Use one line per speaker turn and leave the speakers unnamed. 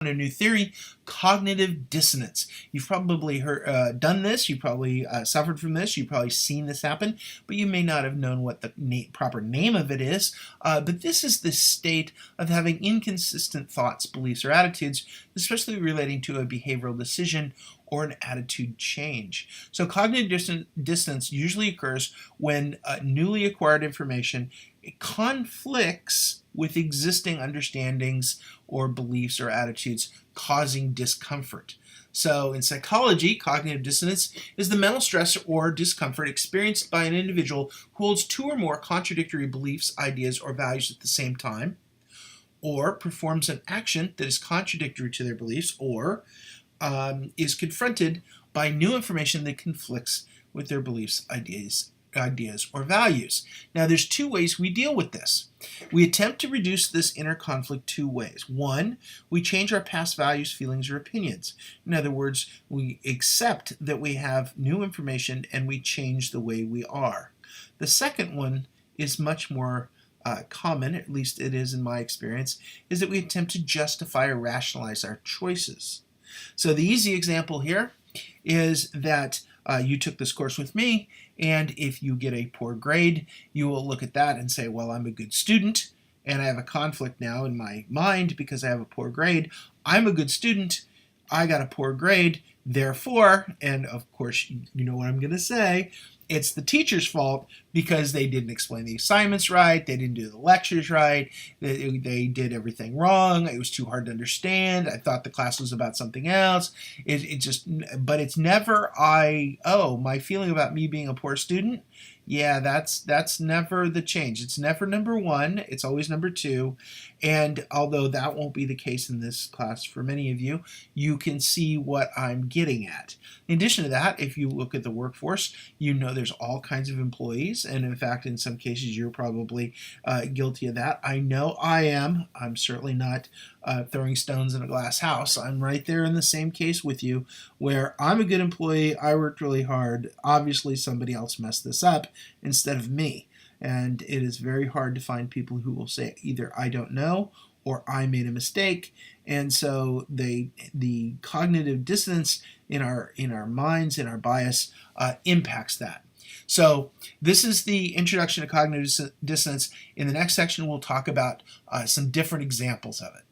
A new theory, cognitive dissonance. You've probably done this, you probably suffered from this, you've probably seen this happen, but you may not have known what the proper name of it is. But this is the state of having inconsistent thoughts, beliefs, or attitudes, especially relating to a behavioral decision or an attitude change. So cognitive dissonance usually occurs when newly acquired information conflicts with existing understandings or beliefs or attitudes, causing discomfort. So in psychology, cognitive dissonance is the mental stress or discomfort experienced by an individual who holds two or more contradictory beliefs, ideas, or values at the same time, or performs an action that is contradictory to their beliefs, or is confronted by new information that conflicts with their beliefs, ideas, or values. Now, there's two ways we deal with this. We attempt to reduce this inner conflict two ways. One, we change our past values, feelings, or opinions. In other words, we accept that we have new information and we change the way we are. The second one is much more common, at least it is in my experience, is that we attempt to justify or rationalize our choices. So the easy example here is that you took this course with me, and if you get a poor grade, you will look at that and say, well, I'm a good student, and I have a conflict now in my mind because I have a poor grade. I'm a good student, I got a poor grade, therefore, and of course, you know what I'm going to say, it's the teacher's fault because they didn't explain the assignments right, they didn't do the lectures right, they did everything wrong, it was too hard to understand, I thought the class was about something else. But it's never my feeling about me being a poor student. Yeah, that's never the change. It's never number one, it's always number two. And although that won't be the case in this class for many of you, you can see what I'm getting at. In addition to that, if you look at the workforce, you know there's all kinds of employees, and in fact, in some cases, you're probably guilty of that. I know I am. I'm certainly not throwing stones in a glass house. I'm right there in the same case with you, where I'm a good employee, I worked really hard, obviously somebody else messed this up instead of me. And it is very hard to find people who will say either I don't know or I made a mistake. And so the cognitive dissonance in our minds, in our bias, impacts that. So this is the introduction to cognitive dissonance. In the next section, we'll talk about some different examples of it.